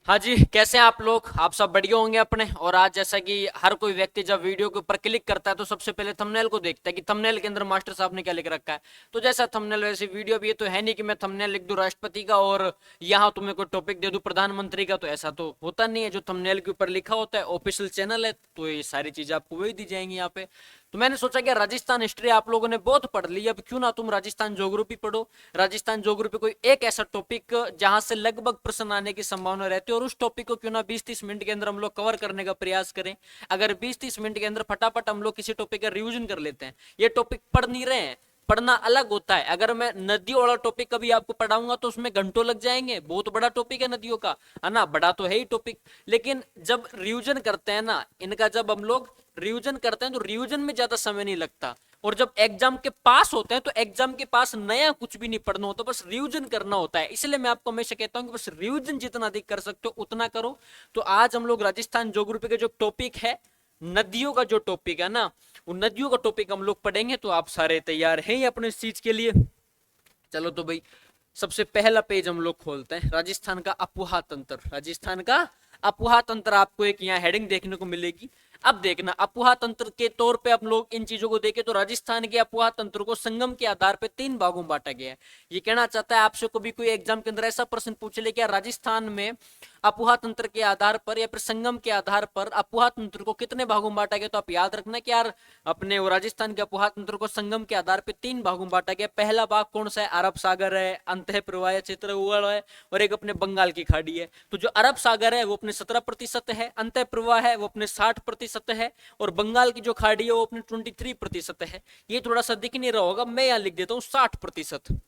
हाँ जी, कैसे हैं आप लोग? आप सब बढ़िया होंगे अपने। और आज जैसा कि हर कोई व्यक्ति जब वीडियो के ऊपर क्लिक करता है तो सबसे पहले थंबनेल को देखता है कि थंबनेल के अंदर मास्टर साहब ने क्या लिख रखा है। तो जैसा थंबनेल वैसे वीडियो भी। ये तो है नहीं कि मैं थंबनेल लिख दूं राष्ट्रपति का और यहाँ तुम्हें कोई टॉपिक दे दूं प्रधानमंत्री का। तो ऐसा तो होता नहीं है। जो थंबनेल के ऊपर लिखा होता है ऑफिशियल चैनल है, तो ये सारी चीजें आपको वही दी जाएंगी यहाँ पे। तो मैंने सोचा कि राजस्थान हिस्ट्री आप लोगों ने बहुत पढ़ ली, अब क्यों ना तुम राजस्थान ज्योग्राफी पढ़ो। राजस्थान ज्योग्राफी कोई एक ऐसा टॉपिक जहां से लगभग प्रश्न आने की संभावना रहती है, और उस टॉपिक को क्यों ना 20-30 मिनट के अंदर हम लोग कवर करने का प्रयास करें। अगर 20-30 मिनट के अंदर फटाफट हम लोग किसी टॉपिक का रिविजन कर लेते हैं। ये टॉपिक पढ़ नहीं रहे हैं, पढ़ना अलग होता है। अगर मैं नदियों वाला टॉपिक कभी आपको पढ़ाऊंगा तो उसमें घंटों लग जाएंगे, बहुत बड़ा टॉपिक है नदियों का, है ना, बड़ा तो है ही टॉपिक। लेकिन जब रिविजन करते हैं ना इनका, जब हम लोग रिविजन करते हैं तो रिविजन में ज्यादा समय नहीं लगता। और जब एग्जाम के पास होते हैं तो एग्जाम के पास नया कुछ भी नहीं पढ़ना होता, बस रिविजन करना होता है। इसलिए मैं आपको हमेशा कहता हूं कि बस रिविजन जितना अधिक कर सकते हो उतना करो। तो आज हम लोग राजस्थान ज्योग्राफी का जो टॉपिक है, नदियों का जो टॉपिक है ना, उन नदियों का टॉपिक हम लोग पढ़ेंगे। तो आप सारे तैयार हैं ही अपने इस चीज के लिए? चलो तो भाई, सबसे पहला पेज हम लोग खोलते हैं। राजस्थान का अपुहा तंत्र। राजस्थान का अपुहा तंत्र, आपको एक यहाँ हेडिंग देखने को मिलेगी। अब देखना, अपुहा तंत्र के तौर पे हम लोग इन चीजों को देखें तो राजस्थान के अपुहा तंत्र को संगम के आधार पे 3 भागों में बांटा गया है। ये कहना चाहता है आपसे कभी कोई एग्जाम के अंदर ऐसा प्रश्न पूछ ले क्या राजस्थान में अपुहा तंत्र के आधार पर या फिर संगम के आधार पर अपुहा तंत्र को कितने भागों में बांटा गया, तो आप याद रखना कि यार अपने राजस्थान के अपुहा तंत्र को संगम के आधार पर 3 भागों में बांटा गया। पहला भाग कौन सा है? अरब सागर है, अंतः प्रवाह क्षेत्र उगड़ है, और एक अपने बंगाल की खाड़ी है। तो जो अरब सागर है वो अपने 17% है, अंतः प्रवाह है वो अपने 60% है, और बंगाल की जो खाड़ी है वो अपने 23% है। ये थोड़ा सा दिख नहीं रहा होगा, मैं यहाँ लिख देता हूँ 60%।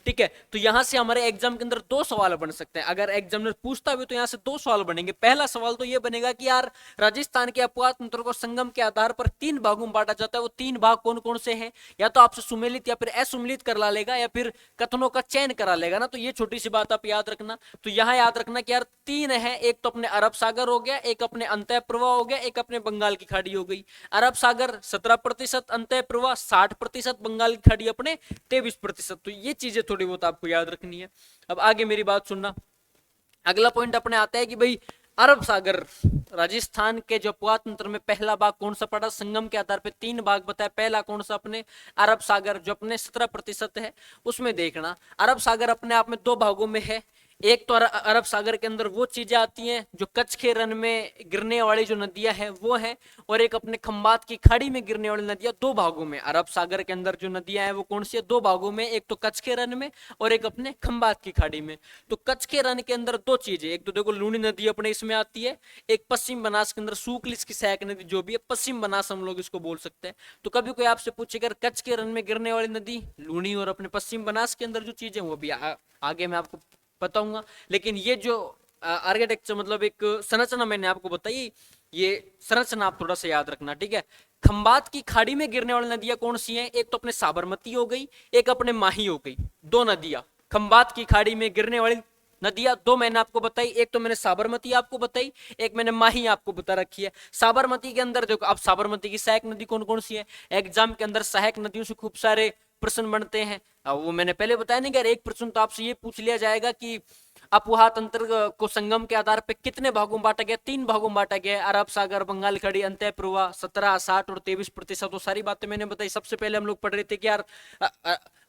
ठीक है, तो यहां से हमारे एग्जाम के अंदर 2 सवाल बन सकते हैं। अगर एग्जामिनर पूछता भी तो यहां से 2 सवाल बनेंगे। पहला सवाल तो यह बनेगा कि यार राजस्थान के अपवाह तंत्र को संगम के आधार पर 3 भागों में बांटा जाता है, वो 3 भाग कौन कौन से हैं? या तो आपसे सुमेलित या फिर असुमेलित करा लेगा या फिर कथनों का चयन करा लेगा ना। तो ये छोटी सी बात आप याद रखना। तो यहां याद रखना कि यार 3 है, एक तो अपने अरब सागर हो गया, एक अपने अंतः प्रवाह हो गया, एक अपने बंगाल की खाड़ी हो गई। अरब सागर 17%, अंतः प्रवाह 60%, बंगाल की खाड़ी अपने 23%। तो ये चीजें थोड़ी बहुत आपको याद रखनी है। अब आगे मेरी बात सुनना। अगला पॉइंट अपने आता है कि भाई अरब सागर, राजस्थान के जो अपवातंत्र में पहला भाग कौन सा पड़ा? संगम के आधार पे 3 भाग बताया, पहला कौन सा? अपने अरब सागर जो अपने 17% है। उसमें देखना अरब सागर अपने आप में 2 भागों में है। एक तो अरब सागर के अंदर वो चीजें आती हैं जो कच्छ के रन में गिरने वाली जो नदियां हैं वो है, और एक अपने खंबात की खाड़ी में गिरने वाली नदियां। 2 भागों में अरब सागर के अंदर जो नदियां हैं वो कौन सी है? 2 भागों में, एक तो कच्छ के रन में और एक अपने खंबात की खाड़ी में। तो कच्छ के रन के अंदर 2 चीजें, एक तो देखो लूनी नदी अपने इसमें आती है, एक पश्चिम बनास के अंदर सूकल इसकी सहायक नदी जो भी है, पश्चिम बनास हम लोग इसको बोल सकते हैं। तो कभी कोई आपसे पूछेगा कच्छ के रन में गिरने वाली नदी लूनी और अपने पश्चिम बनास के अंदर जो चीजें वो भी आगे मैं आपको बताऊंगा। लेकिन ये जो आर्किटेक्चर मतलब एक संरचना मैंने आपको बताई, ये संरचना आप थोड़ा सा याद रखना, ठीक है। खंबात की खाड़ी में गिरने वाली नदियां कौन सी हैं? एक तो अपने साबरमती हो गई, एक अपने माही हो गई। 2 नदियां खंबात की खाड़ी में गिरने वाली नदियां 2 मैंने आपको बताई। एक तो मैंने साबरमती आपको बताई, एक मैंने माही आपको बता रखी है। साबरमती के अंदर देखो, अब साबरमती की सहायक नदी कौन कौन सी है? एग्जाम के अंदर सहायक नदियों से खूब सारे प्रश्न बनते हैं। वो मैंने पहले बताया नहीं कि एक प्रश्न तो आपसे ये पूछ लिया जाएगा कि अपवाह तंत्र को संगम के आधार पर कितने भागों में बांटा गया? 3 भागों में बांटा गया। अरब सागर, बंगाल खड़ी, अंतः प्रवाह 17, 60 और 23%। तो सारी बातें मैंने बताई। सबसे पहले हम लोग पढ़ रहे थे कि यार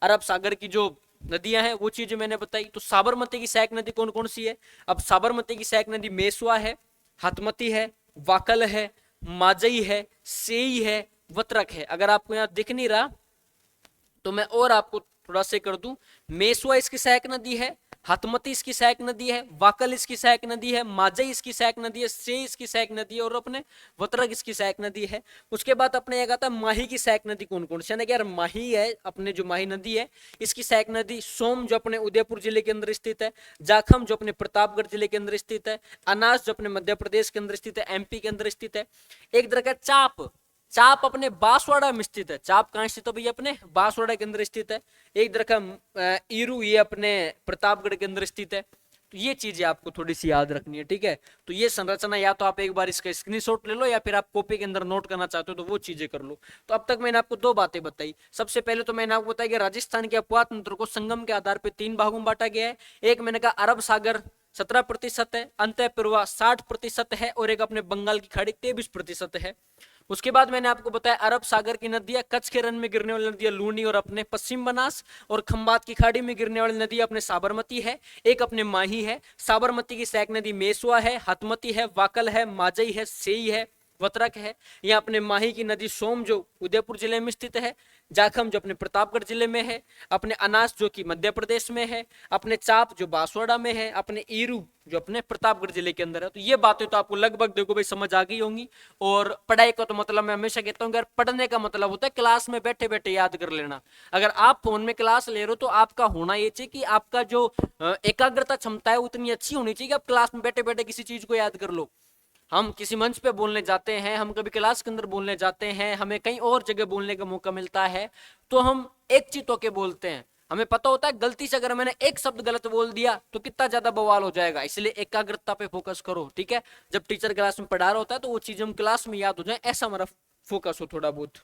अरब सागर की जो नदियां हैं वो चीजें मैंने बताई। तो साबरमती की सहायक नदी कौन कौन सी है? अब साबरमती की सहायक नदी मेसवा है, हतमती है, वाकल है, माजई है, सेई है, वत्रक है। अगर आपको यहाँ दिख नहीं रहा तो मैं और आपको थोड़ा से कर दूं। मेसवा इसकी सहायक नदी है, हतमती इसकी सहायक नदी है, वाकल इसकी सहायक नदी है, माजई इसकी सहायक नदी है, से इसकी सहायक नदी है, और अपने वत्रक इसकी सहायक नदी है। उसके बाद अपने एक आता है माही की सहायक नदी कौन कौन सी है? यार माही है, अपने जो माही नदी है इसकी सहायक नदी सोम जो अपने उदयपुर जिले के अंदर स्थित है, जाखम जो अपने प्रतापगढ़ जिले के अंदर स्थित है, अनास जो अपने मध्य प्रदेश के अंदर स्थित है, एमपी के अंदर स्थित है। एक तरह का चाप, चाप अपने बांसवाड़ा में स्थित है। चाप कहां स्थित है भैया? अपने बांसवाड़ा के अंदर स्थित है। एक तरह का ईरू ये अपने प्रतापगढ़ के अंदर स्थित है। तो ये चीजें आपको थोड़ी सी याद रखनी है, ठीक है। तो ये संरचना या तो आप एक बार इसका स्क्रीनशॉट ले लो या फिर आप कॉपी के अंदर नोट करना चाहते हो तो वो चीजें कर लो। तो अब तक मैंने आपको 2 बातें बताई। सबसे पहले तो मैंने आपको बताया कि राजस्थान के अपवाह तंत्र को संगम के आधार पर 3 भागों में बांटा गया है। एक मैंने कहा अरब सागर 17% है, अंतः प्रवाह 60% है और एक अपने बंगाल की खाड़ी 23% है। उसके बाद मैंने आपको बताया अरब सागर की नदियां, कच्छ के रण में गिरने वाली नदियां लूनी और अपने पश्चिम बनास, और खंबात की खाड़ी में गिरने वाली नदी अपने साबरमती है, एक अपने माही है। साबरमती की सहायक नदी मेसवा है, हतमती है, वाकल है, माजई है, सेई है, वतरक है। यहाँ अपने माही की नदी सोम जो उदयपुर जिले में स्थित है, जाखम जो अपने प्रतापगढ़ जिले में है, अपने अनास जो कि मध्य प्रदेश में है, अपने चाप जो बांसवाड़ा में है, अपने ईरू जो अपने प्रतापगढ़ जिले के अंदर है। तो ये बातें तो आपको लगभग देखो भाई समझ आ गई होंगी। और पढ़ाई का तो मतलब मैं हमेशा कहता हूँ यार, पढ़ने का मतलब होता है क्लास में बैठे बैठे याद कर लेना। अगर आप फोन में क्लास ले रहे हो तो आपका होना ये चाहिए कि आपका जो एकाग्रता क्षमता है उतनी अच्छी होनी चाहिए कि आप क्लास में बैठे बैठे किसी चीज को याद कर लो। हम किसी मंच पे बोलने जाते हैं, हम कभी क्लास के अंदर बोलने जाते हैं, हमें कहीं और जगह बोलने का मौका मिलता है, तो हम एक चित होके बोलते हैं। हमें पता होता है गलती से अगर मैंने एक शब्द गलत बोल दिया तो कितना ज्यादा बवाल हो जाएगा। इसलिए एकाग्रता पे फोकस करो, ठीक है। जब टीचर क्लास में पढ़ा रहा होता है तो वो चीज हम क्लास में याद हो जाए, ऐसा हमारा फोकस हो थोड़ा बहुत।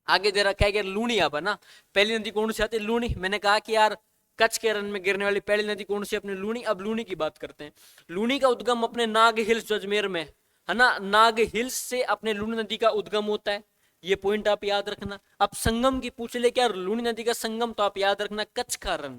आगे दे रखा है कि लूनी अब है ना, पहली नदी कौन सी आती है? लूनी। मैंने कहा कि यार कच्छ के रण में गिरने वाली पहली नदी कौन सी? अपनी लूनी। अब लूनी की बात करते हैं। लूनी का उद्गम अपने नाग हिल्स जो अजमेर में है ना, नाग हिल्स से अपने लूनी नदी का उद्गम होता है। ये पॉइंट आप याद रखना। अब संगम की पूछ ले क्या लूनी नदी का संगम, तो आप याद रखना कच्छ का रण।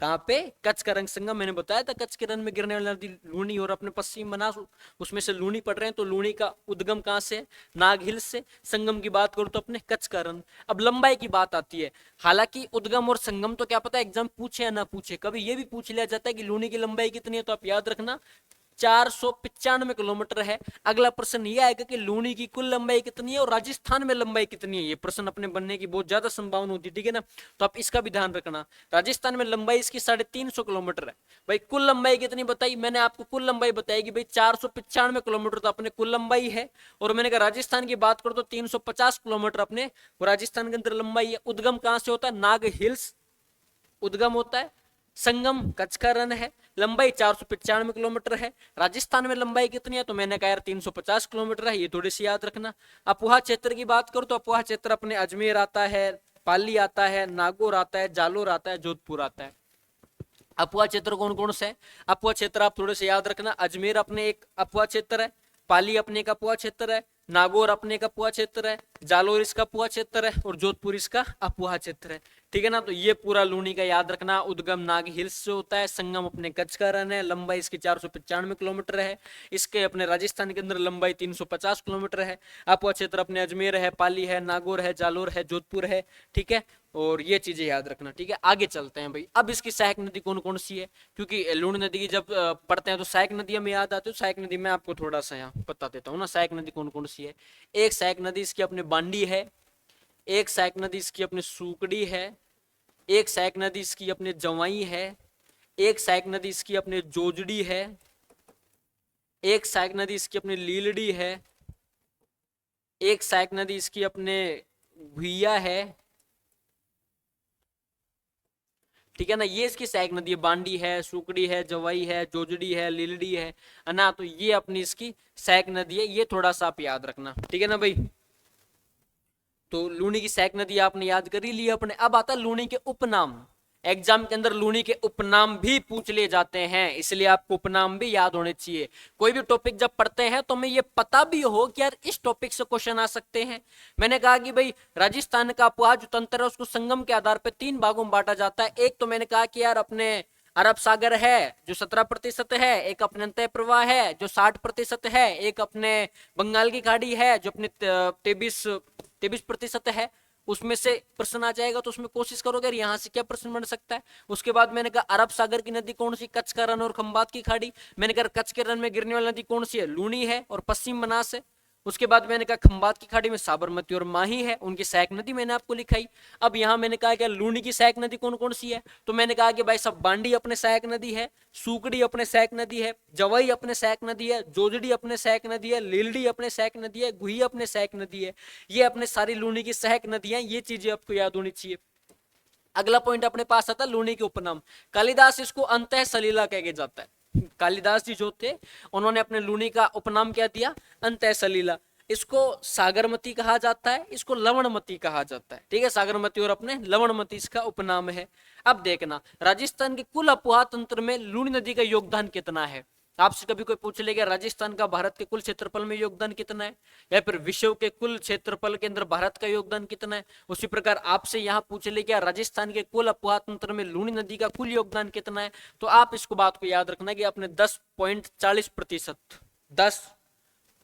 कहाँ पे? कच्छ का रंग संगम। मैंने बताया था कच्छ के रण में गिरने वाली नदी लूनी और अपने पश्चिम बनास उसमें से लूनी पड़ रहे हैं। तो लूनी का उद्गम कहाँ से? नाग हिल से। संगम की बात करूं तो अपने कच्छ का रण। अब लंबाई की बात आती है। हालांकि उद्गम और संगम तो क्या पता एग्जाम पूछे या ना पूछे, कभी ये भी पूछ लिया जाता है कि लूनी की लंबाई कितनी है, तो आप याद रखना 495 किलोमीटर है। अगला प्रश्न ये आएगा कि लूनी की कुल लंबाई कितनी है और राजस्थान में लंबाई कितनी है। ये प्रश्न अपने बनने की बहुत ज्यादा संभावना होती है, ठीक है ना। तो आप इसका भी ध्यान रखना। राजस्थान में लंबाई इसकी 350 किलोमीटर है। भाई कुल लंबाई कितनी बताई? मैंने आपको कुल लंबाई बताई कि भाई 495 किलोमीटर तो अपने कुल लंबाई है। और मैंने कहा राजस्थान की बात करो तो 350 किलोमीटर अपने राजस्थान के अंदर लंबाई है। उद्गम कहां से होता है? नाग हिल्स उद्गम होता है। संगम कच्छ का रण है। लंबाई 495 किलोमीटर है। राजस्थान में लंबाई कितनी है? तो मैंने कहा यार 350 किलोमीटर है। ये थोड़ी सी याद रखना। अपोहा क्षेत्र की बात करो तो अपोहा क्षेत्र अपने अजमेर आता है, पाली आता है, नागौर आता है, जालोर आता है, जोधपुर आता है। अपोहा क्षेत्र कौन कौन से है? अपोहा क्षेत्र आप थोड़े से याद रखना। अजमेर अपने एक अपोहा क्षेत्र है, पाली अपने एक अपोहा क्षेत्र है, नागौर अपने का अपोहा क्षेत्र है, जालोर इसका अपोहा क्षेत्र है और जोधपुर इसका अपोहा क्षेत्र है, ठीक है ना। तो ये पूरा लूनी का याद रखना। उद्गम नाग हिल्स से होता है। संगम अपने कच्छ का रण है। लंबाई इसकी 495 किलोमीटर है। इसके अपने राजस्थान के अंदर लंबाई 350 किलोमीटर है। अपोहा क्षेत्र अपने अजमेर है, पाली है, नागौर है, जालोर है, जोधपुर है, ठीक है। और ये चीजें याद रखना, ठीक है। आगे चलते हैं भाई। अब इसकी सहायक नदी कौन कौन सी है? क्योंकि लूनी नदी की जब पढ़ते हैं तो सहायक नदी हमें याद आती है। सहायक नदी मैं आपको थोड़ा सा यहाँ बता देता हूँ ना, सहायक नदी कौन कौन सी है। एक सहायक नदी इसकी अपने बांडी है, एक सहायक नदी इसकी अपने सूकड़ी है, एक सहायक नदी इसकी अपने जवाई है, एक सहायक नदी इसकी अपने जोजड़ी है, एक सहायक नदी इसकी अपने लीलड़ी है, एक सहायक नदी इसकी अपने भुइया है, ठीक है ना। ये इसकी सहायक नदी है। बांडी है, सुकड़ी है, जवाई है, जोजड़ी है, लीलड़ी है ना। तो ये अपनी इसकी सहायक नदी है। ये थोड़ा सा आप याद रखना, ठीक है ना भाई। तो लूनी की सहायक नदी आपने याद कर ही ली अपने। अब आता है लूनी के उपनाम। एग्जाम के अंदर लूनी के उपनाम भी पूछ लिए जाते हैं, इसलिए आपको उपनाम भी याद होने चाहिए। कोई भी टॉपिक जब पढ़ते हैं तो हमें ये पता भी हो कि यार इस टॉपिक से क्वेश्चन आ सकते हैं। मैंने कहा कि भाई राजस्थान का अपोहा जो तंत्र है उसको संगम के आधार पर 3 भागों में बांटा जाता है। एक तो मैंने कहा कि यार अपने अरब सागर है जो 17% है, एक अपने अंतः प्रवाह है जो 60% है, एक अपने बंगाल की खाड़ी है जो अपने 23% है। उसमें से प्रश्न आ जाएगा तो उसमें कोशिश करोगे यहाँ से क्या प्रश्न बन सकता है। उसके बाद मैंने कहा अरब सागर की नदी कौन सी? कच्छ का रण और खंबात की खाड़ी। मैंने कहा कच्छ के रण में गिरने वाली नदी कौन सी है? लूनी है और पश्चिम बनास है। उसके बाद मैंने कहा खंबात की खाड़ी में साबरमती और माही है, उनकी सहायक नदी मैंने आपको लिखाई। अब यहाँ मैंने कहा कि लूनी की सहायक नदी कौन कौन सी है, तो मैंने कहा कि भाई सब बांडी अपने सहायक नदी है, सूकड़ी अपने सहायक नदी है, जवाई अपने सहायक नदी है, जोजड़ी अपने सहायक नदी है, लीलड़ी अपने सहायक नदी है, गुही अपने सहायक नदी है। ये अपने सारी लूनी की सहायक नदी है। ये चीजें आपको याद होनी चाहिए। अगला पॉइंट अपने पास आता है लूनी के उपनाम। कालिदास इसको अंतः सलीला कह जाता है। कालिदास जी जो थे उन्होंने अपने लूनी का उपनाम क्या दिया? अंतः सलीला। इसको सागरमती कहा जाता है, इसको लवणमती कहा जाता है। ठीक है, सागरमती और अपने लवणमती इसका उपनाम है। अब देखना, राजस्थान के कुल अपुहा तंत्र में लूणी नदी का योगदान कितना है। आपसे कभी कोई पूछ लेगा राजस्थान का भारत के कुल क्षेत्रफल में योगदान कितना है, या फिर विश्व के कुल क्षेत्रफल के अंदर भारत का योगदान कितना है। उसी प्रकार आपसे यहाँ पूछ लेगा राजस्थान के कुल अपुहा तंत्र में लूणी नदी का कुल योगदान कितना है, तो आप इसको बात को याद रखना कि आपने 10.40%,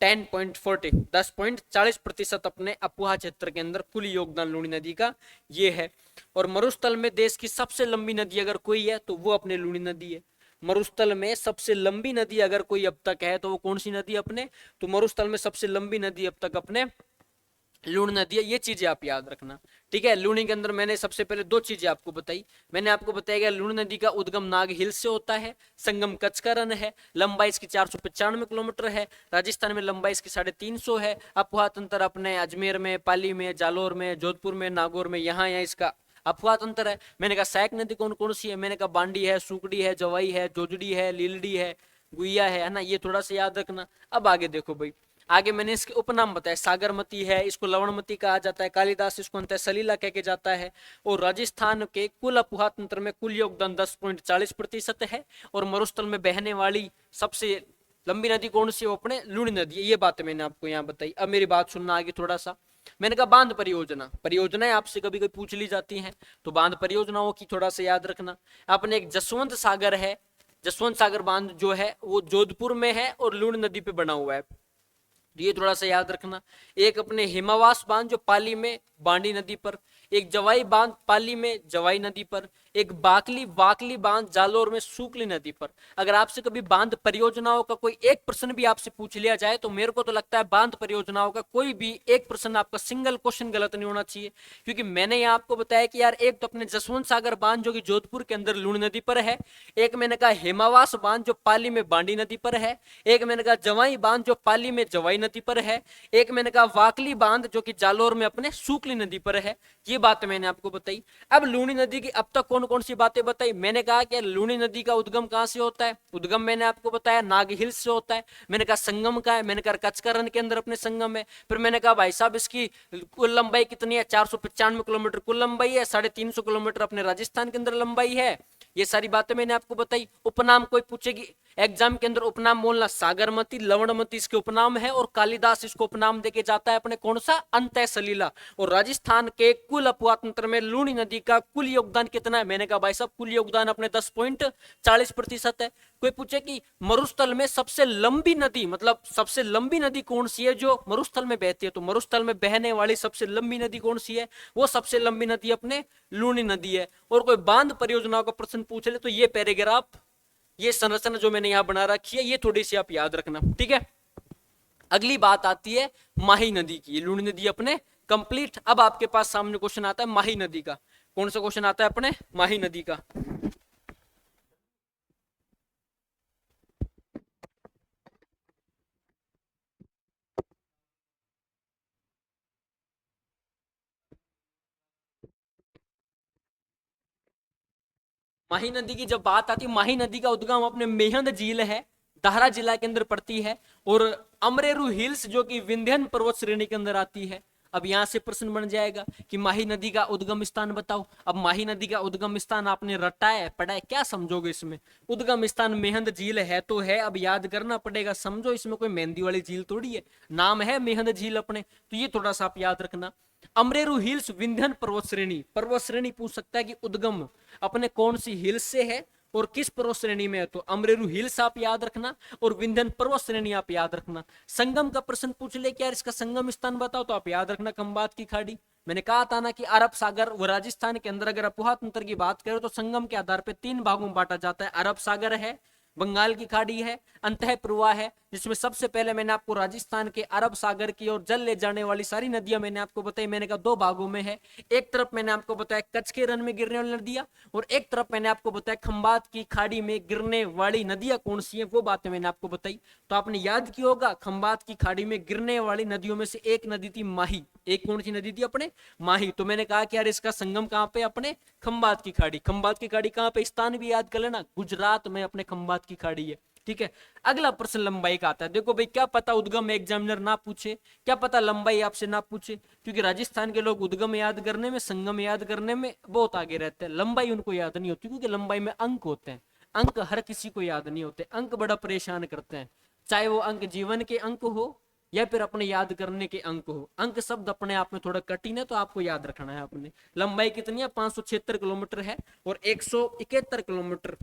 10.40% अपने अपुहा क्षेत्र के अंदर कुल योगदान लूणी नदी का ये है। और मरुस्थल में देश की सबसे लंबी नदी अगर कोई है तो वो अपने लूणी नदी है। मरुस्थल में सबसे लंबी नदी अगर कोई अब तक है तो वो कौन सी नदी अपने, तो मरुस्थल में सबसे लंबी नदी अब तक अपने लूणी नदी है। ये चीजें आप याद रखना। ठीक है, लूणी के अंदर मैंने सबसे पहले दो चीजें आपको बताई। मैंने आपको बताया कि लूणी नदी का उद्गम नाग हिल से होता है, संगम कच्छ का रन है, लंबाई इसकी 495 किलोमीटर है, राजस्थान में लंबाई इसकी 350 है। अपुहा तंत्र अपने अजमेर में, पाली में, जालोर में, जोधपुर में, नागौर में, यहाँ इसका अफवाह तंत्र है। मैंने कहा सहायक नदी कौन कौन सी है, मैंने कहा बांडी है, सुकड़ी है, जवाई है, जोजड़ी है, लीलड़ी है, गुइया है ना, ये थोड़ा सा याद रखना। अब आगे देखो भाई, आगे मैंने इसके उपनाम बताया, सागरमती है, इसको लवणमती कहा जाता है, कालिदास इसको अंत सलीला कह के जाता है। और राजस्थान के कुल अपुहा तंत्र में कुल योगदान 10.40% है। और मरुस्थल में बहने वाली सबसे लंबी नदी कौन सी है, वो अपने लूणी नदी है। ये बात मैंने आपको यहाँ बताई। अब मेरी बात सुनना आगे थोड़ा सा। मैंने कहा बांध परियोजना, परियोजनाएं आपसे कभी कभी पूछ ली जाती हैं, तो बांध परियोजनाओं की थोड़ा सा याद रखना। अपने एक जसवंत सागर है, जसवंत सागर बांध जो है वो जोधपुर में है और लूणी नदी पे बना हुआ है, ये थोड़ा सा याद रखना। एक अपने हिमावास बांध जो पाली में बांडी नदी पर, एक जवाई बांध पाली में जवाई नदी पर, एक वाकली बांध जालोर में सूकली नदी पर। अगर आपसे कभी बांध परियोजनाओं का कोई एक प्रश्न भी आपसे पूछ लिया जाए तो मेरे को तो लगता है बांध परियोजनाओं का कोई भी एक प्रश्न आपका सिंगल क्वेश्चन गलत नहीं होना चाहिए। क्योंकि मैंने यहाँ आपको बताया कि यार एक तो अपने जसवंत सागर बांध जो कि जोधपुर के अंदर लूणी नदी पर है, एक मैंने कहा हिमावास बांध जो पाली में बांडी नदी पर है, एक मैंने कहा जवाई बांध जो पाली में जवाई नदी पर है, एक मैंने कहा वाकली बांध जो कि जालोर में अपने सूकली नदी पर है। ये बात मैंने आपको बताई। अब लूणी नदी की अब तक कौन कौन सी बातें बताई। मैंने कहा कि लूणी नदी का उद्गम कहां से होता है, उद्गम मैंने आपको बताया नाग हिल्स से होता है। मैंने कहा संगम का है, मैंने कहा कच्छ का रण के अंदर अपने संगम है। फिर मैंने कहा भाई साहब इसकी कुल लंबाई कितनी है, 495 किलोमीटर कुल लंबाई है, 350 किलोमीटर अपने राजस्थान के अंदर लंबाई है। ये सारी बातें मैंने आपको बताई। उपनाम कोई पूछेगी एग्जाम के अंदर, उपनाम बोलना सागरमती, लवणमती इसके उपनाम है, और कालिदास इसको उपनाम देके जाता है अपने कौन सा, अंत सलीला। और राजस्थान के कुल अपुहा तंत्र में लूणी नदी का कुल योगदान कितना है, मैंने कहा भाई साहब कुल योगदान अपने 10.40% है। कोई पूछे कि मरुस्थल में सबसे लंबी नदी, मतलब सबसे लंबी नदी कौन सी है जो मरुस्थल में बहती है, तो मरुस्थल में बहने वाली सबसे लंबी नदी कौन सी है, वो सबसे लंबी नदी अपने लूणी नदी है। और कोई बांध परियोजनाओं का प्रश्न पूछ ले तो ये पैराग्राफ, ये संरचना जो मैंने यहां बना रखी है, ये थोड़ी सी आप याद रखना। ठीक है, अगली बात आती है माही नदी की। लूणी नदी अपने कंप्लीट। अब आपके पास सामने क्वेश्चन आता है माही नदी का। कौन सा क्वेश्चन आता है अपने, माही नदी का। माही नदी की जब बात आती है, माही नदी का उद्गम अपने मेहंद झील है, दाहरा जिला के अंदर पड़ती है, और अमरेरू हिल्स जो कि विंध्यन पर्वत श्रेणी के अंदर आती है। अब यहां से प्रश्न बन जाएगा कि माही नदी का उद्गम स्थान बताओ। अब माही नदी का उद्गम स्थान आपने रटा है, पढ़ा है, क्या समझोगे इसमें। उद्गम स्थान मेहंद झील है तो है, अब याद करना पड़ेगा, समझो इसमें कोई मेहंदी वाली झील थोड़ी है, नाम है मेहंद झील अपने, तो ये थोड़ा सा आप याद रखना। अमरेरू हिल्स विंध्यन पर्वत श्रेणी पूछ सकता है कि उद्गम अपने कौन सी हिल्स से है और किस पर्वत श्रेणी में है, तो अमरेरू हिल्स आप याद रखना और विंध्यन पर्वत श्रेणी आप याद रखना। संगम का प्रश्न पूछ ले कि यार इसका संगम स्थान बताओ, तो आप याद रखना खंबात की खाड़ी। मैंने कहा था ना कि अरब सागर व राजस्थान के अंदर अगर अपुहा तंत्र की बात करें तो संगम के आधार पर 3 भागों में बांटा जाता है। अरब सागर है, बंगाल की खाड़ी है, अंतः प्रवाह है, जिसमें सबसे पहले मैंने आपको राजस्थान के अरब सागर की ओर जल ले जाने वाली सारी नदियां मैंने आपको बताई। मैंने कहा 2 भागों में है, एक तरफ मैंने आपको बताया कच्छ के रण में गिरने वाली नदियां, और एक तरफ मैंने आपको बताया खंबात की खाड़ी में गिरने वाली नदियां कौन सी है, वो बातें मैंने आपको बताई। तो आपने याद किया होगा खंबात की खाड़ी में गिरने वाली नदियों में से एक नदी थी माही। एक कौन सी नदी थी अपने, माही। तो मैंने कहा कि यार इसका संगम कहाँ पे, अपने खंबात की खाड़ी। खंबात की खाड़ी कहाँ पे, स्थान भी याद कर लेना, गुजरात में अपने खंबात की खाड़ी है। ठीक है। अगला प्रश्न लंबाई का आता है। देखो भाई, क्या पता उद्गम एग्जामिनर ना पूछे, क्या पता लंबाई आपसे ना पूछे, क्योंकि राजस्थान के लोग उद्गम याद करने में, संगम याद करने में बहुत आगे रहते हैं। लंबाई उनको याद नहीं होती, क्योंकि लंबाई में अंक होते हैं। अंक हर किसी को याद नहीं होते, अंक बड़ा परेशान करते हैं, चाहे वो अंक जीवन के अंक हो या फिर अपने याद करने के अंक हो। अंक शब्द अपने आप में थोड़ा कठिन है, तो आपको याद रखना है अपने। लंबाई कितनी है? 576 किलोमीटर है, और 171 किलोमीटर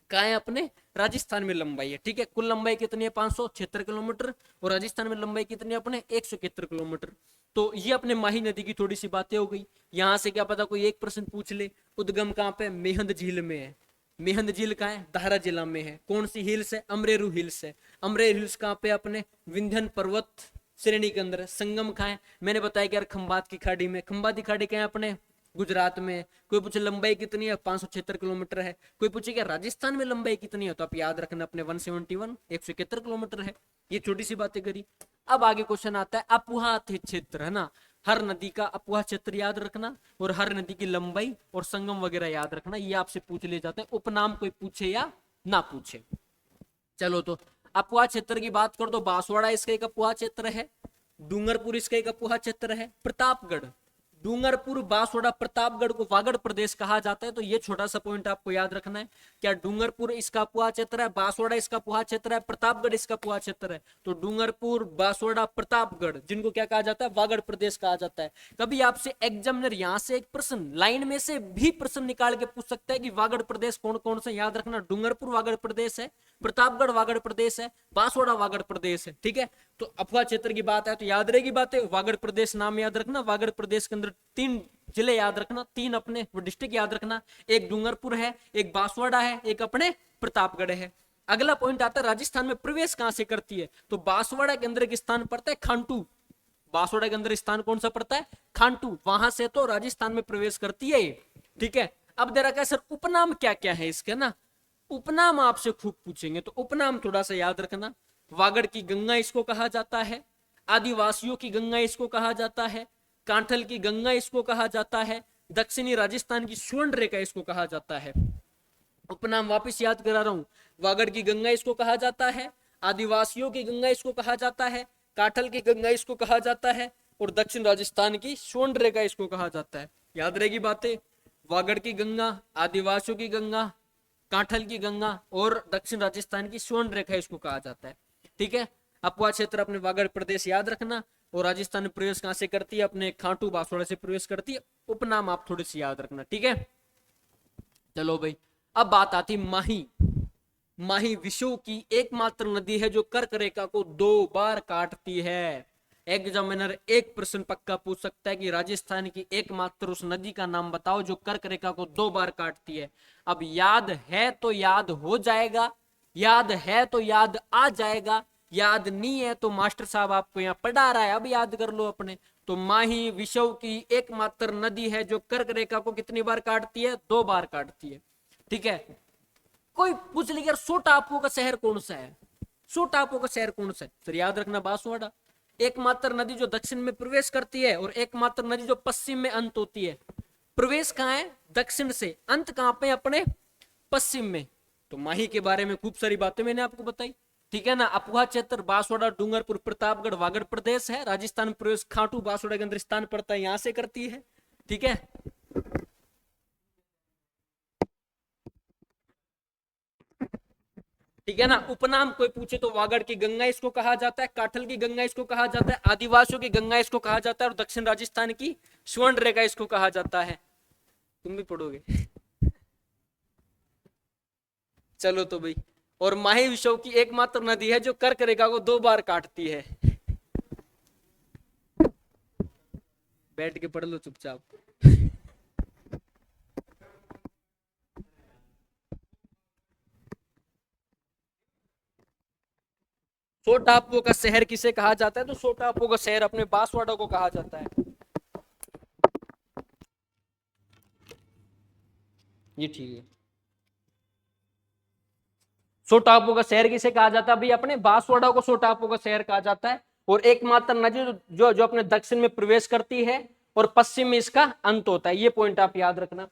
का है अपने राजस्थान में लंबाई है। ठीक है, कुल लंबाई कितनी है? 576 किलोमीटर, और राजस्थान में लंबाई कितनी है अपने? 171 किलोमीटर। तो ये अपने माही नदी की थोड़ी सी बातें हो गई। यहां से क्या पता कोई एक प्रश्न पूछ ले, उद्गम कहाँ पे? मेहंद झील में है। मेहंद झील कहाँ है? धारा जिला में है। कौन सी हिल्स है? अमरेरू हिल्स है। अमरेरू हिल्स कहाँ पे? अपने विंध्यन पर्वत श्रेणी के अंदर है। संगम कहाँ है? मैंने बताया कि यार खंबात की खाड़ी में। खंबात की खाड़ी कहाँ है? अपने गुजरात में। कोई पूछे लंबाई कितनी है? 576 किलोमीटर है। कोई पूछे क्या राजस्थान में लंबाई कितनी है? तो आप याद रखना अपने 171 171 किलोमीटर है। ये छोटी सी बातें करी। अब आगे क्वेश्चन आता है अपुहा क्षेत्र, है ना। हर नदी का अपुहा क्षेत्र याद रखना, और हर नदी की लंबाई और संगम वगैरह याद रखना। ये आपसे पूछ ले जाते हैं, उपनाम कोई पूछे या ना पूछे। चलो, तो अपुहा क्षेत्र की बात कर, तो बांसवाड़ा इसका एक अपुहा क्षेत्र है, डूंगरपुर इसका एक अपुहा क्षेत्र है, प्रतापगढ़, डूंगरपुर, बांसवाड़ा, प्रतापगढ़ को वागड़ प्रदेश कहा जाता है। तो ये छोटा सा पॉइंट आपको याद रखना है। क्या डूंगरपुर इसका अपुहा क्षेत्र है, बांसवाड़ा इसका अपुहा क्षेत्र है, प्रतापगढ़ इसका अपुहा क्षेत्र है। तो डूंगरपुर, बांसवाड़ा, प्रतापगढ़, जिनको क्या कहा जाता है? वागड़ प्रदेश कहा जाता है। कभी आपसे एग्जामिनर यहां से एक प्रश्न, लाइन में से भी प्रश्न निकाल के पूछ सकता है कि वागड़ प्रदेश कौन कौन से। याद रखना, डूंगरपुर वागड़ प्रदेश है, प्रतापगढ़ वागड़ प्रदेश है, बांसवाड़ा वागड़ प्रदेश है। ठीक है, तो अफवाह क्षेत्र की बात है तो याद रहेगी बातें। वागड़ प्रदेश नाम याद रखना। वागड़ प्रदेश के अंदर 3 जिले याद रखना, 3 अपने डिस्ट्रिक्ट याद रखना। एक डूंगरपुर है, एक बांसवाड़ा है, एक अपने प्रतापगढ़ है। अगला पॉइंट आता है राजस्थान में प्रवेश कहां से करती है। तो बांसवाड़ा के अंदर एक स्थान पड़ता है खांटू। बांसवाड़ा के अंदर स्थान कौन सा पड़ता है? खांटू। वहां से तो राजस्थान में प्रवेश करती है। ठीक है, अब दे रखा है सर उपनाम क्या क्या है इसके ना। उपनाम आपसे खूब पूछेंगे, तो उपनाम थोड़ा सा याद रखना। वागड़ की गंगा इसको कहा जाता है, आदिवासियों की गंगा इसको कहा जाता है, कांठल की गंगा इसको कहा जाता है, दक्षिणी राजस्थान की स्वर्ण रेखा इसको कहा जाता है। उपनाम वापस याद करा रहा हूं, वागड़ की गंगा इसको कहा जाता है, आदिवासियों की गंगा इसको कहा जाता है, कांठल की गंगा इसको कहा जाता है, और दक्षिण राजस्थान की स्वर्ण रेखा इसको कहा जाता है। याद रहेगी बातें। वागड़ की गंगा, आदिवासियों की गंगा, कांठल की गंगा, और दक्षिण राजस्थान की स्वर्ण रेखा इसको कहा जाता है। ठीक है, अपुआ क्षेत्र अपने वागड़ प्रदेश याद रखना, और राजस्थान में प्रवेश कहां से करती है? अपने खांटू बांसवाड़ा से प्रवेश करती है। उपनाम आप थोड़े से याद रखना। ठीक है, चलो भाई, अब बात आती माही। माही विश्व की एकमात्र नदी है जो कर्क रेखा को 2 बार काटती है। एग्जामिनर एक प्रश्न पक्का पूछ सकता है कि राजस्थान की एकमात्र उस नदी का नाम बताओ जो कर्क रेखा को 2 बार काटती है। अब याद है तो याद हो जाएगा, याद है तो याद आ जाएगा, याद नहीं है तो मास्टर साहब आपको यहाँ पढ़ा रहा है, अब याद कर लो अपने। तो माही विश्व की एकमात्र नदी है जो कर्क रेखा को कितनी बार काटती है? 2 बार काटती है। ठीक है, कोई पूछ लेगा सो टापुओं का शहर कौन सा है? सो टापुओं का शहर कौन सा है? सर याद रखना बांसवाड़ा। एकमात्र नदी जो दक्षिण में प्रवेश करती है, और एकमात्र नदी जो पश्चिम में अंत होती है। प्रवेश कहाँ है? दक्षिण से, अंत कहाँ पे? अपने पश्चिम में। तो माही के बारे में खूब सारी बातें मैंने आपको बताई। ठीक है ना। अपुहा क्षेत्र बांसवाड़ा, डूंगरपुर, प्रतापगढ़, वागड़ प्रदेश है। राजस्थान प्रवेश खांटू बांसवाड़ा के अंदर स्थान पड़ता है, यहां से करती है। ठीक है, ठीक है ना। उपनाम कोई पूछे तो वागड़ की गंगा इसको कहा जाता है, काठल की गंगा इसको कहा जाता है, आदिवासियों की गंगा इसको कहा जाता है, और दक्षिण राजस्थान की स्वर्ण रेखा इसको कहा जाता है। तुम भी पढ़ोगे। चलो तो भाई, और माही विश्व की एकमात्र नदी है जो कर्क रेखा को 2 बार काटती है। बैठ के पढ़ लो चुपचाप। सो टापुओं का शहर किसे कहा जाता है? तो सो टापुओं का शहर अपने बांसवाड़ा को कहा जाता है। ये ठीक है। सो टापुओं का शहर किसे कहा जाता है? भाई अपने बांसवाड़ा को सो टापुओं का शहर कहा जाता है। और एकमात्र नदी जो अपने दक्षिण में प्रवेश करती है और पश्चिम में इसका अंत होता है। ये पॉइंट आप याद रखना।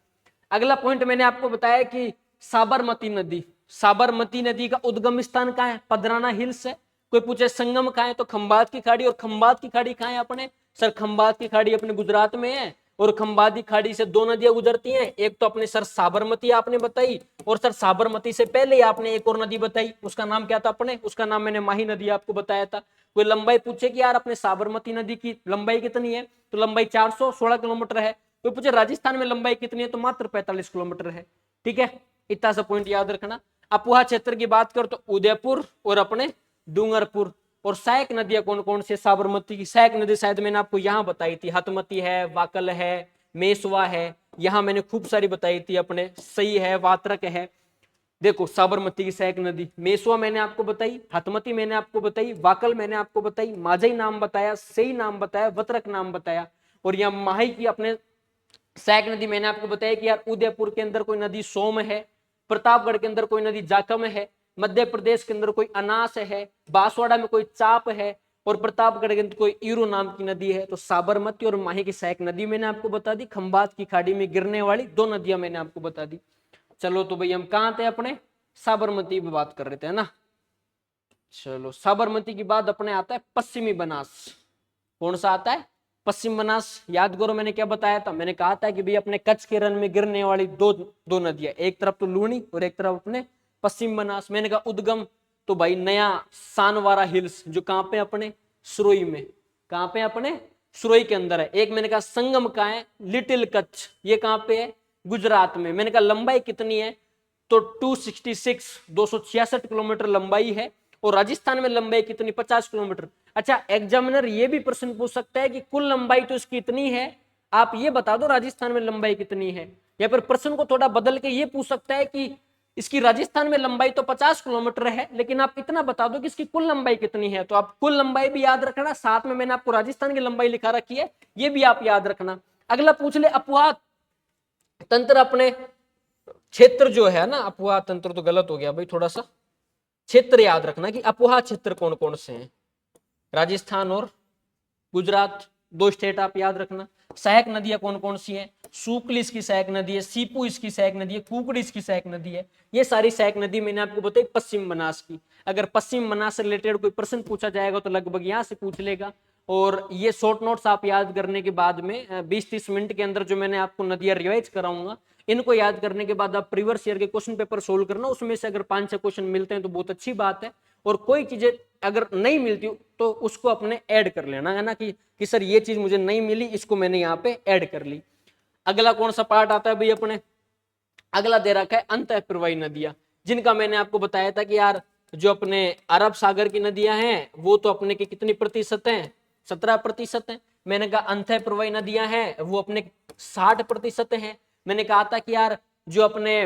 अगला पॉइंट मैंने आपको बताया कि साबरमती नदी, साबरमती नदी का उद्गम स्थान कहाँ है? पदराना हिल्स है। कोई पूछे संगम कहाँ है, तो खंभात की खाड़ी। और खंभात की खाड़ी कहाँ है अपने? सर खंभात की खाड़ी अपने गुजरात में है। और खंभात की खाड़ी से दो नदियां गुजरती हैं, एक तो अपने सर साबरमती आपने बताई, और सर साबरमती से पहले आपने एक और नदी बताई, उसका नाम क्या था अपने? उसका नाम मैंने माही नदी आपको बताया था। कोई लंबाई पूछे कि यार अपने साबरमती नदी की लंबाई कितनी है, तो लंबाई 416 किलोमीटर है। कोई पूछे राजस्थान में लंबाई कितनी है, तो मात्र 45 किलोमीटर है। ठीक है, इतना सा पॉइंट याद रखना। अपुहा क्षेत्र की बात करो तो उदयपुर और अपने डूंगरपुर। और सहायक नदियां कौन कौन सी? साबरमती की सहायक नदी शायद मैंने आपको यहाँ बताई थी, हतमती है, वाकल है, मेसवा है, यहाँ मैंने खूब सारी बताई थी अपने, सही है, वात्रक है। देखो साबरमती की सहायक नदी मेसवा मैंने आपको बताई, हतमती मैंने आपको बताई, वाकल मैंने आपको बताई, माझई नाम बताया, सही नाम बताया, वत्रक नाम बताया। और यहाँ माही की अपने सहायक नदी मैंने आपको बताया कि यार उदयपुर के अंदर कोई नदी सोम है, प्रतापगढ़ के अंदर कोई नदी जाकम है, मध्य प्रदेश के अंदर कोई अनास है, बांसवाड़ा में कोई चाप है, और प्रतापगढ़ के अंदर कोई ईरो नाम की नदी है। तो साबरमती और माही की सहायक नदी मैंने आपको बता दी। खंभात की खाड़ी में गिरने वाली दो नदियां मैंने आपको बता दी। चलो तो भाई हम कहाँ थे अपने? साबरमती पे बात कर रहे थे, है ना। चलो साबरमती के बाद अपने आता है पश्चिमी बनास। कौन सा आता है? पश्चिम बनास। याद करो मैंने क्या बताया था, मैंने कहा था कि भाई अपने कच्छ के रण में गिरने वाली दो नदियां, एक तरफ तो लूनी और एक तरफ अपने पश्चिम बनास। मैंने कहा उद्गम, तो भाई नया सानवारा हिल्स जो कहाँ पे अपने? सुरोई में। कहाँ पे अपने? सुरोई के अंदर है। एक मैंने कहा संगम कहाँ है? लिटिल कच्छ, ये कहाँ पे है? गुजरात में। मैंने कहा लंबाई कितनी है, तो 266 किलोमीटर लंबाई है। और राजस्थान में लंबाई कितनी? 50 किलोमीटर। अच्छा, एग्जामिनर ये भी प्रश्न पूछ सकता है कि कुल लंबाई तो इसकी इतनी है, आप ये बता दो राजस्थान में लंबाई कितनी है। या फिर प्रश्न को थोड़ा बदल के ये पूछ सकता है कि इसकी राजस्थान में लंबाई तो 50 किलोमीटर है, लेकिन आप इतना बता दो कि इसकी कुल लंबाई कितनी है। तो आप कुल लंबाई भी याद रखना, साथ में मैंने आपको राजस्थान की लंबाई लिखा रखी है, ये भी आप याद रखना। अगला पूछ ले अपुहा तंत्र अपने क्षेत्र जो है ना, अपुहा तंत्र तो गलत हो गया भाई, थोड़ा सा क्षेत्र याद रखना कि अपुहा क्षेत्र कौन कौन से हैं। राजस्थान और गुजरात, दो स्टेट आप याद रखना। सहायक नदियां कौन कौन सी हैं? सूकली इसकी सहायक नदी है, सीपू इसकी सहायक नदी है, कुकड़ी इसकी सहायक नदी है। ये सारी सहायक नदी मैंने आपको बताई पश्चिम बनास की। अगर पश्चिम बनास से रिलेटेड कोई प्रश्न पूछा जाएगा तो लगभग यहाँ से पूछ लेगा। और ये शॉर्ट नोट्स आप याद करने के बाद में 20-30 मिनट के अंदर जो मैंने आपको नदियां रिवाइज कराऊंगा, इनको याद करने के बाद आप प्रीवियस ईयर के क्वेश्चन पेपर सोल्व करना। उसमें से अगर 5-6 क्वेश्चन मिलते हैं तो बहुत अच्छी बात है, और कोई चीजें अगर नहीं मिलती तो उसको अपने ऐड कर लेना, है ना, कि सर ये चीज मुझे नहीं मिली, इसको मैंने यहाँ पे ऐड कर ली। अगला कौन सा पार्ट आता है भाई अपने? अगला दे रखा है अंतः प्रवाही नदियां, जिनका मैंने आपको बताया था कि यार जो अपने अरब सागर की नदियां हैं वो तो अपने की कितनी प्रतिशत हैं? 17% है। मैंने कहा अंतः प्रवाही नदियां हैं वो अपने 60% हैं। मैंने कहा था कि यार जो अपने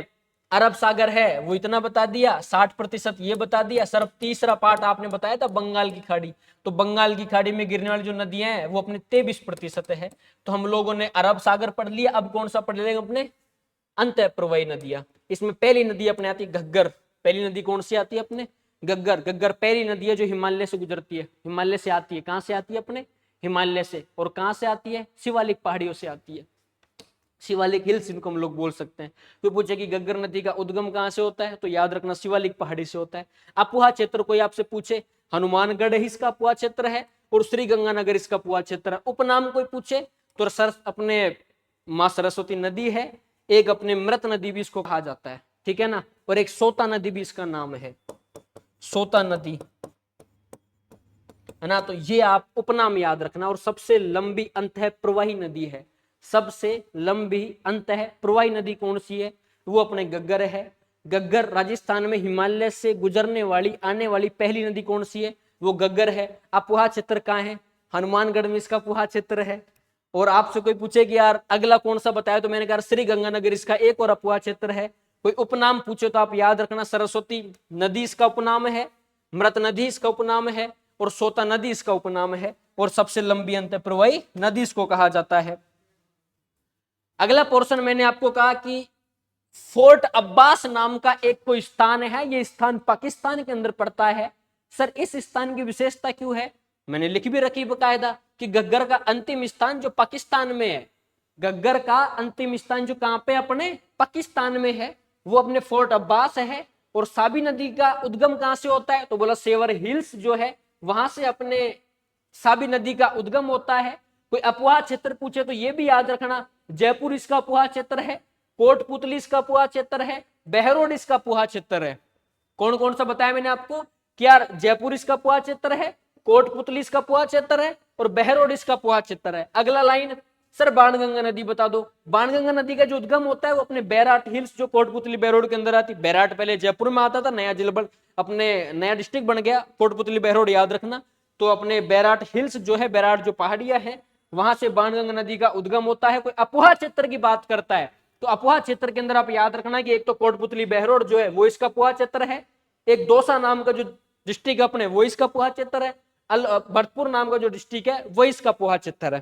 अरब सागर है वो इतना बता दिया, 60% ये बता दिया। सर तीसरा पार्ट आपने बताया था बंगाल की खाड़ी, तो बंगाल की खाड़ी में गिरने वाली जो नदियां हैं वो अपने 23% है। तो हम लोगों ने अरब सागर पढ़ लिया, अब कौन सा पढ़ लेंगे अपने? अंतः प्रवाही नदियां। इसमें पहली नदी अपने आती है घग्गर। पहली नदी कौन सी आती है अपने? घग्गर। घग्गर पहली नदी है जो हिमालय से गुजरती है, हिमालय से आती है। कहां से आती है अपने? हिमालय से। और कहां से आती है? शिवालिक पहाड़ियों से आती है, शिवालिक हिल्स इनको हम लोग बोल सकते हैं। तो पूछे कि घग्गर नदी का उद्गम कहां से होता है, तो याद रखना शिवालिक पहाड़ी से होता है। अपुहा क्षेत्र कोई आपसे पूछे, हनुमानगढ़ इसका अपुहा क्षेत्र है और श्री गंगानगर इसका अपुहा क्षेत्र है। उपनाम कोई पूछे तो सर अपने माँ सरस्वती नदी है, एक अपने मृत नदी भी इसको कहा जाता है, ठीक है ना, और एक सोता नदी भी इसका नाम है, सोता नदी, है ना। तो ये आप उपनाम याद रखना। और सबसे लंबी अंतः प्रवाही नदी है, सबसे लंबी अंतः प्रवाही नदी कौन सी है? वो अपने घग्गर है। घग्गर राजस्थान में हिमालय से गुजरने वाली आने वाली पहली नदी कौन सी है? वो घग्गर है। अपुहा क्षेत्र कहाँ है? हनुमानगढ़ में इसका अपुहा क्षेत्र है। और आपसे कोई पूछे कि यार अगला कौन सा बताया, तो मैंने कहा श्री गंगानगर इसका एक और अपुहा क्षेत्र है। कोई उपनाम पूछे तो आप याद रखना सरस्वती नदी इसका उपनाम है, मृत नदी इसका उपनाम है, और सोता नदी इसका उपनाम है, और सबसे लंबी अंतः प्रवाही नदी इसको कहा जाता है। अगला पोर्शन मैंने आपको कहा कि फोर्ट अब्बास नाम का एक कोई स्थान है, ये स्थान पाकिस्तान के अंदर पड़ता है। सर इस स्थान की विशेषता क्यों है? मैंने लिख भी रखी बकायदा कि घग्गर का अंतिम स्थान जो पाकिस्तान में है, घग्गर का अंतिम स्थान जो कहां पे अपने पाकिस्तान में है, वो अपने फोर्ट अब्बास है। और साबी नदी का उद्गम कहां से होता है, तो बोला सेवर हिल्स जो है वहां से अपने साबी नदी का उद्गम होता है। कोई अपवाह क्षेत्र पूछे तो ये भी याद रखना, जयपुर इसका अपवाह क्षेत्र है, कोटपुतली इसका अपवाह क्षेत्र है, बहरोड इसका अपवाह क्षेत्र है। कौन कौन सा बताया मैंने आपको कि यार जयपुर इसका अपवाह क्षेत्र है, कोटपुतली इसका अपवाह क्षेत्र है और बहरोड इसका अपवाह क्षेत्र है। अगला लाइन, सर बाणगंगा नदी बता दो। बाणगंगा नदी का जो उद्गम होता है वो अपने बैराट हिल्स जो कोटपुतली बहरोड के अंदर आती। बैराट पहले जयपुर में आता था, नया जिला अपने नया डिस्ट्रिक्ट बन गया, कोटपुतली बहरोड याद रखना। तो अपने बैराट हिल्स जो है, बैराट जो पहाड़ियां है वहां से बाणगंगा नदी का उद्गम होता है। कोई अपवाह क्षेत्र की बात करता है तो अपवाह क्षेत्र के अंदर आप याद रखना कि एक तो कोटपुतली बहरोड जो है वो इसका अपवाह क्षेत्र है, एक दौसा नाम का जो डिस्ट्रिक्ट अपने वो इसका अपवाह क्षेत्र है, भरतपुर नाम का जो डिस्ट्रिक्ट है वो इसका अपवाह क्षेत्र है।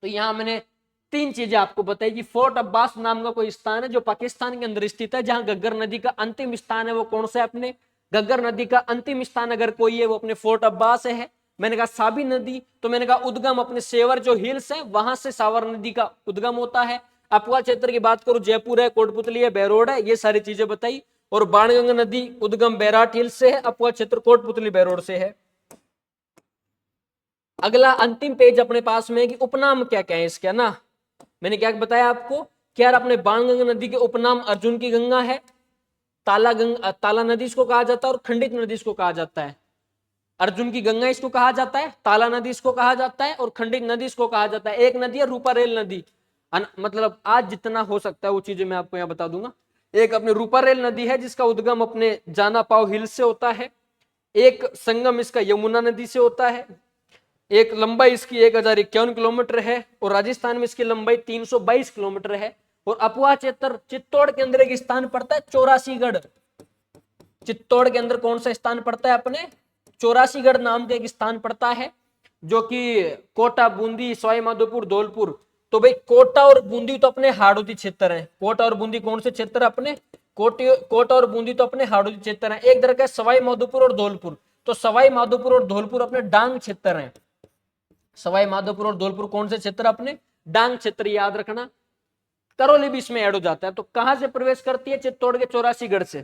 तो यहां मैंने तीन चीजें आपको बताई कि फोर्ट अब्बास नाम का कोई स्थान है जो पाकिस्तान के अंदर स्थित है, जहां गग्गर नदी का अंतिम स्थान है वो कौन सा है, अपने गग्गर नदी का अंतिम स्थान अगर कोई है वो अपने फोर्ट अब्बास है। मैंने कहा साबी नदी, तो मैंने कहा उद्गम अपने सेवर जो हिल्स है वहां से सावर नदी का उद्गम होता है। अपवा क्षेत्र की बात करूं, जयपुर है, कोटपुतली है, बहरोड है, ये सारी चीजें बताई। और बाणगंगा नदी उद्गम बैराट हिल्स से है, अपवा क्षेत्र कोटपुतली बहरोड से है। अगला अंतिम पेज अपने पास में है कि उपनाम क्या क्या है इसके ना। मैंने क्या बताया आपको कि यार अपने बाणगंगा नदी के उपनाम अर्जुन की गंगा है, ताला नदी इसको कहा जाता है और खंडित नदी इसको कहा जाता है। अर्जुन की गंगा इसको कहा जाता है, ताला नदी इसको कहा जाता है और खंडित नदी इसको कहा जाता है। एक नदी है रूपारेल नदी, मतलब आज जितना हो सकता है वो चीजें मैं आपको यहाँ बता दूंगा। एक अपने रूपारेल नदी है जिसका उद्गम अपने जाना पाव हिल से होता है, एक संगम इसका यमुना नदी से होता है, एक लंबाई इसकी 1051 किलोमीटर है और राजस्थान में इसकी लंबाई 322 किलोमीटर है। और अपवा क्षेत्र चित्तौड़ के अंदर एक स्थान पड़ता है चौरासीगढ़। चित्तौड़ के अंदर कौन सा स्थान पड़ता है, अपने चौरासीगढ़ नाम का एक स्थान पड़ता है जो कि कोटा, बूंदी, सवाई माधोपुर, धौलपुर। तो भाई कोटा और बूंदी तो अपने हाड़ौती क्षेत्र है। कोटा और बूंदी कौन से क्षेत्र है, अपने कोटा और बूंदी तो अपने हाड़ौती क्षेत्र है। एक तरह का सवाई माधोपुर और धौलपुर, तो सवाई माधोपुर और धौलपुर अपने डांग क्षेत्र है। सवाई माधोपुर और धौलपुर कौन से क्षेत्र, अपने डांग क्षेत्र, याद रखना। करौली भी इसमें ऐड हो जाता है। तो कहां से प्रवेश करती है, चित्तौड़ के चौरासीगढ़ से,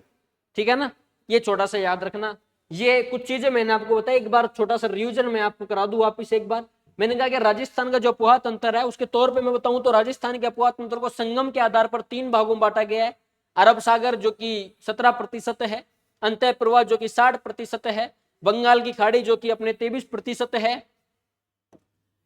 ठीक है ना। ये छोटा सा याद रखना। ये कुछ चीजें मैंने आपको बताया, एक बार छोटा सा रिवीजन मैं आपको करा दूं वापिस एक बार। मैंने कहा कि राजस्थान का जो अपवाह तंत्र है उसके तौर पे मैं बताऊं तो राजस्थान के अपवाह तंत्र को संगम के आधार पर 3 भागों में बांटा गया है। अरब सागर जो कि 17% है, अंतः प्रवाह जो कि 60% है, बंगाल की खाड़ी जो कि अपने 23% है।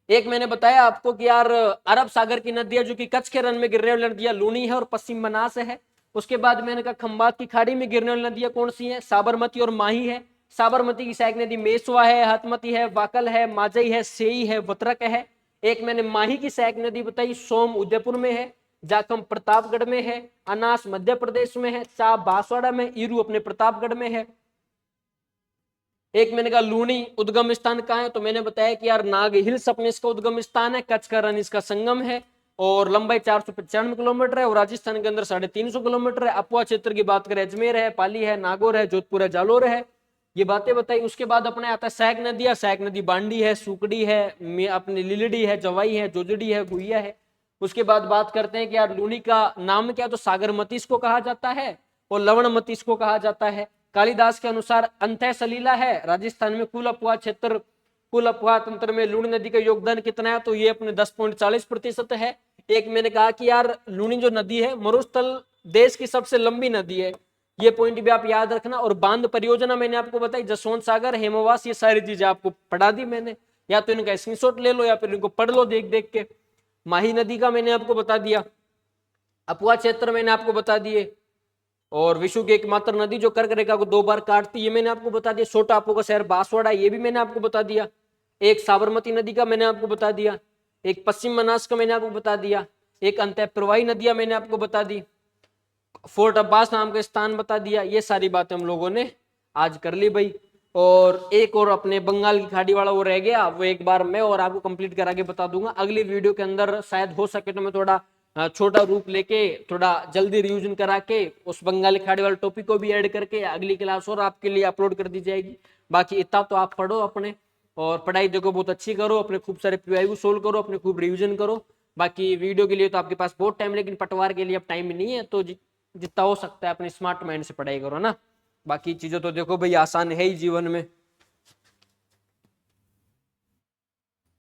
एक मैंने बताया आपको कि यार अरब सागर की नदियां जो कि कच्छ के रन में गिरने वाली नदियां लूनी है और पश्चिम बनास है। उसके बाद मैंने कहा खंबात की खाड़ी में गिरने वाली नदियां कौन सी हैं, साबरमती और माही है। साबरमती की सहायक नदी मेसवा है, हथमती है, वाकल है, माजई है, सेई है, वत्रक है। एक मैंने माही की सहायक नदी बताई, सोम उदयपुर में है, जाखम प्रतापगढ़ में है, अनास मध्य प्रदेश में है, चा बांसवाड़ा में, ईरू अपने प्रतापगढ़ में है। एक मैंने कहा लूनी उद्गम स्थान कहाँ है, तो मैंने बताया कि यार नाग हिल्स अपने इसका उद्गम स्थान है, कच्छ का रण इसका संगम है और लंबाई 495 किलोमीटर है और राजस्थान के अंदर 350 किलोमीटर है। अपवा क्षेत्र की बात करें अजमेर है, पाली है, नागौर है, जोधपुर है, जालोर है, ये बातें बताई। उसके बाद अपने आता है सहायक नदियां, सहायक नदी बांडी है, सुकड़ी है, अपनी लिलड़ी है, जवाई है, जोजड़ी है, गुइया है। उसके बाद बात करते हैं कि यार लूनी का नाम क्या, तो सागरमती इसको कहा जाता है और लवणमती इसको कहा जाता है। कालिदास के अनुसार अंतः सलीला है। राजस्थान में कुल अपवाह क्षेत्र, कुल अपवाह तंत्र में लूनी नदी का योगदान कितना है, तो ये अपने 10.40% है। एक मैंने कहा कि यार लूनी जो नदी है मरुस्थल देश की सबसे लंबी नदी है, ये पॉइंट भी आप याद रखना। और बांध परियोजना मैंने आपको बताई, जसवंत सागर, हेमवास, ये सारी चीजें आपको पढ़ा दी मैंने, या तो इनका स्क्रीनशॉट ले लो या फिर इनको पढ़ लो देख देख के। माही नदी का मैंने आपको बता दिया, अपवा क्षेत्र मैंने आपको बता दिए, और विश्व की एकमात्र नदी जो कर्क रेखा को 2 बार काटती है ये मैंने आपको बता दिया। छोटा टापू का शहर बांसवाड़ा ये भी मैंने आपको बता दिया। एक साबरमती नदी का मैंने आपको बता दिया, एक पश्चिम बनास का मैंने आपको बता दिया, एक अंतः प्रवाही नदियां मैंने आपको बता दी, फोर्ट अब्बास नाम का स्थान बता दिया। ये सारी बातें हम लोगों ने आज कर ली भाई। और एक और अपने बंगाल की खाड़ी वाला वो रह गया, वो एक बार मैं और आपको कंप्लीट करा के बता दूंगा अगली वीडियो के अंदर। शायद हो सके तो मैं थोड़ा छोटा रूप लेके थोड़ा जल्दी रिवीजन करा के उस बंगाली खाड़ी वाले टॉपिक को भी ऐड करके अगली क्लास और आपके लिए अपलोड कर दी जाएगी। बाकी इतना तो आप पढ़ो अपने, और पढ़ाई देखो बहुत अच्छी करो, अपने खूब सारे पीवाईक्यू सोल्व करो, अपने खूब रिवीजन करो। बाकी वीडियो के लिए तो आपके पास बहुत टाइम, लेकिन पटवार के लिए अब टाइम नहीं है, तो जितना हो सकता है अपने स्मार्ट माइंड से पढ़ाई करो ना। बाकी चीजें तो देखो भाई आसान है ही जीवन में,